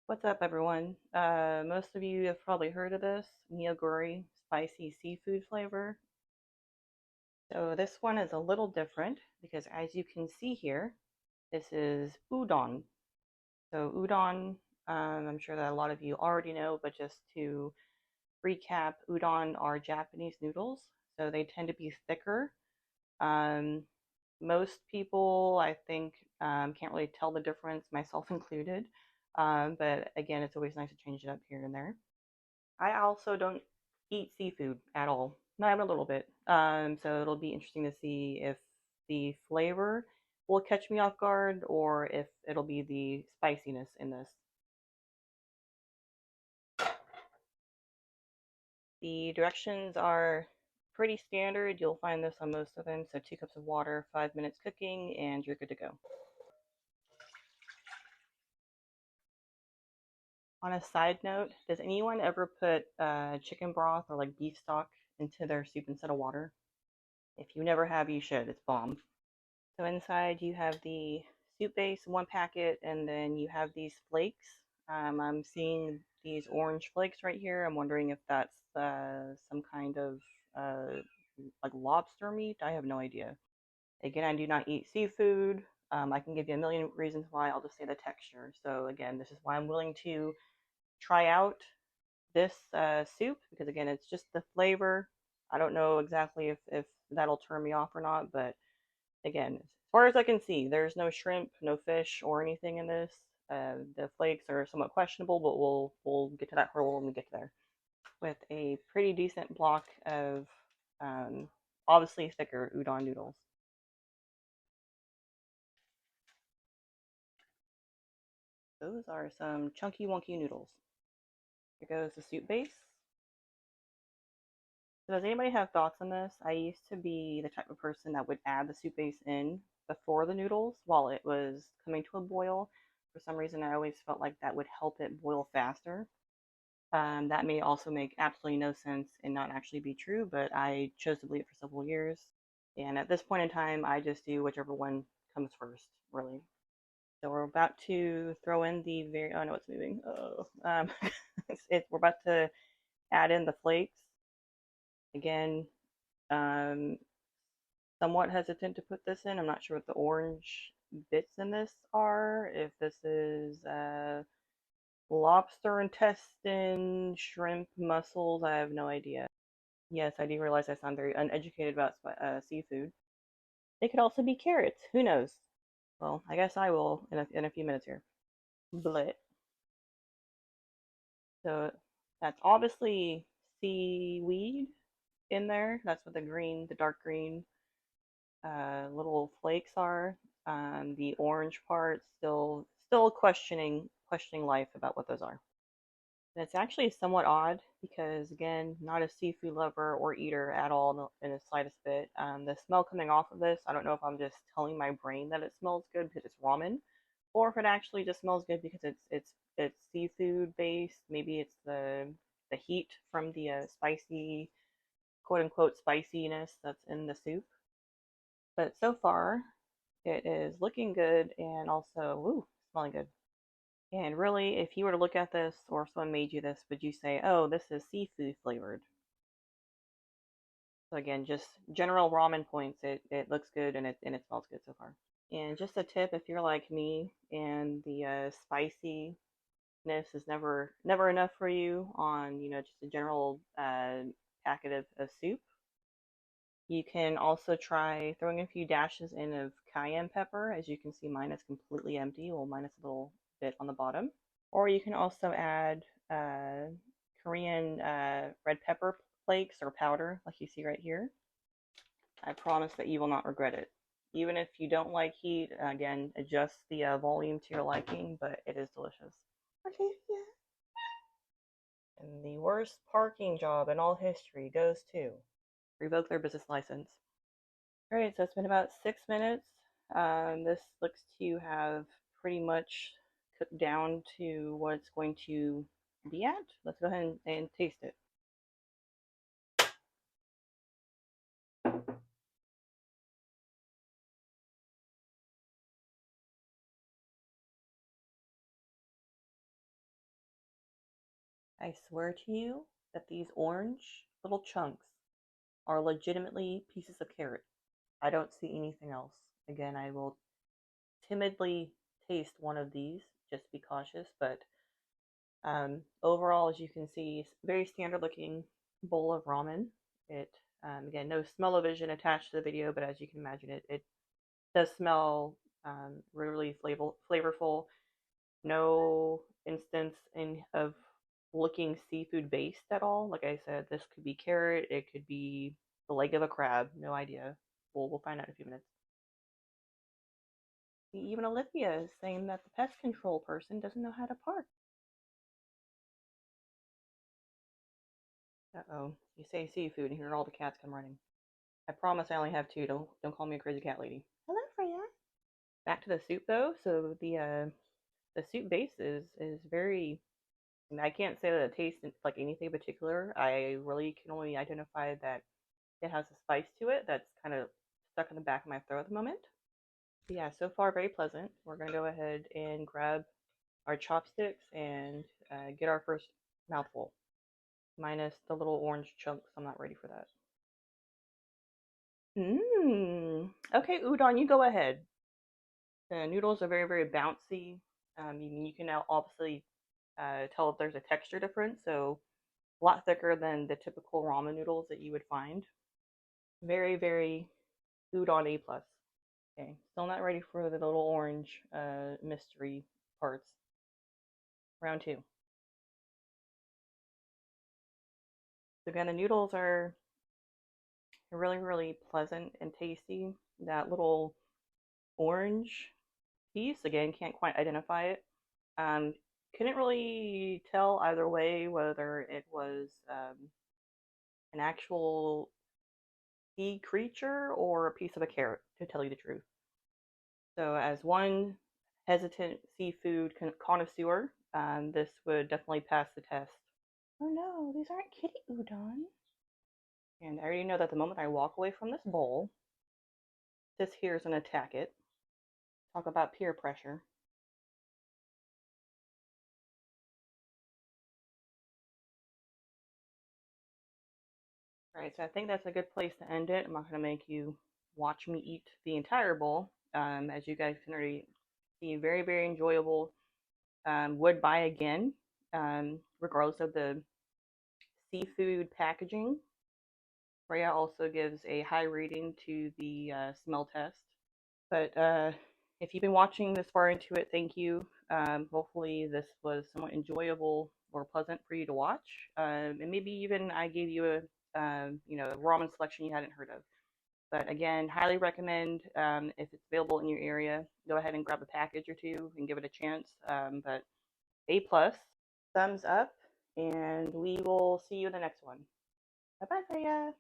What's up, everyone? Most of you have probably heard of this Neoguri spicy seafood flavor. So this one is a little different because, as you can see here, this is udon. So udon, I'm sure that a lot of you already know, but just to recap, udon are Japanese noodles, so they tend to be thicker. Um, Most people, I think, can't really tell the difference, myself included. But again, it's always nice to change it up here and there. I also don't eat seafood at all, not even a little bit. So it'll be interesting to see if the flavor will catch me off guard or if it'll be the spiciness in this. The directions are pretty standard. You'll find this on most of them. So 2 cups of water, 5 minutes cooking, and you're good to go. On a side note, does anyone ever put chicken broth or like beef stock into their soup instead of water? If you never have, you should. It's bomb. So inside you have the soup base, 1 packet, and then you have these flakes. I'm seeing these orange flakes right here. I'm wondering if that's some kind of uh, like lobster meat. I have no idea. Again, I do not eat seafood. I can give you a million reasons why. I'll just say the texture. So again, this is why I'm willing to try out this soup because again, it's just the flavor. I don't know exactly if that'll turn me off or not, but again, as far as I can see, there's no shrimp, no fish, or anything in this. The flakes are somewhat questionable, but we'll get to that hurdle when we get there. With a pretty decent block of um, obviously thicker udon noodles. Those are some chunky wonky noodles. Here goes the soup base. So does anybody have thoughts on this? I used to be the type of person that would add the soup base in before the noodles while it was coming to a boil. For some reason, I always felt like that would help it boil faster. That may also make absolutely no sense and not actually be true, but I chose to believe it for several years. And at this point in time, I just do whichever one comes first, really. So we're about to throw in the very, oh no, it's moving. Oh, we're about to add in the flakes. Again, um, somewhat hesitant to put this in. I'm not sure what the orange bits in this are. If this is lobster intestine, shrimp, mussels, I have no idea. Yes, I do realize I sound very uneducated about seafood. They could also be carrots. Who knows? Well, I guess I will in a few minutes here. Blit. So that's obviously seaweed in there. That's what the dark green little flakes are. The orange part still questioning life about what those are. And it's actually somewhat odd because again, not a seafood lover or eater at all in the slightest bit. The smell coming off of this, I don't know if I'm just telling my brain that it smells good because it's ramen, or if it actually just smells good because it's seafood based. Maybe it's the heat from the spicy quote unquote spiciness that's in the soup. But so far, it is looking good and also, ooh, smelling good. And really, if you were to look at this or if someone made you this, would you say, oh, this is seafood flavored? So again, just general ramen points. It looks good and it smells good so far. And just a tip, if you're like me and the spiciness is never enough for you on just a general packet of soup, you can also try throwing a few dashes in of cayenne pepper. As you can see, mine is completely empty. Well, mine is a little bit on the bottom. Or you can also add Korean red pepper flakes or powder, like you see right here. I promise that you will not regret it. Even if you don't like heat, again, adjust the volume to your liking, but it is delicious. Okay, yeah. And the worst parking job in all history goes to revoke their business license. All right, so it's been about 6 minutes. This looks to have pretty much cooked down to what it's going to be at. Let's go ahead and taste it. I swear to you that these orange little chunks are legitimately pieces of carrot. I don't see anything else. Again, I will timidly taste one of these, just to be cautious, but overall, as you can see, it's a very standard looking bowl of ramen. It, again, no smell-o-vision attached to the video, but as you can imagine, it does smell really flavorful. No instance of looking seafood based at all. Like I said, this could be carrot, it could be the leg of a crab. No idea. We'll find out in a few minutes. Even Olivia is saying that the pest control person doesn't know how to park. Uh-oh. You say seafood and here all the cats come running. I promise I only have two. Don't call me a crazy cat lady. Hello, Freya. Back to the soup though. So the soup base is very. I can't say that it tastes like anything particular. I really can only identify that it has a spice to it that's kind of stuck in the back of my throat at the moment. But yeah, so far very pleasant. We're gonna go ahead and grab our chopsticks and get our first mouthful, minus the little orange chunks. I'm not ready for that. Okay, Udon, you go ahead. The noodles are very, very bouncy. You can now obviously tell if there's a texture difference, so a lot thicker than the typical ramen noodles that you would find. Very, very Udon A plus. Okay, still not ready for the little orange mystery parts. Round two. So again, the noodles are really, really pleasant and tasty. That little orange piece, again, can't quite identify it. Um, couldn't really tell either way whether it was an actual sea creature or a piece of a carrot, to tell you the truth. So, as one hesitant seafood connoisseur, this would definitely pass the test. Oh no, these aren't kitty udon. And I already know that the moment I walk away from this bowl, this here's gonna attack it. Talk about peer pressure. All right, so I think that's a good place to end it. I'm not gonna make you watch me eat the entire bowl. As you guys can already see, very, very enjoyable. Would buy again, regardless of the seafood packaging. Freya also gives a high rating to the smell test. But if you've been watching this far into it, thank you. Hopefully, this was somewhat enjoyable or pleasant for you to watch, and maybe even I gave you a ramen selection you hadn't heard of. But again, highly recommend if it's available in your area, go ahead and grab a package or two and give it a chance. But A plus, thumbs up, and we will see you in the next one. Bye bye, Freya.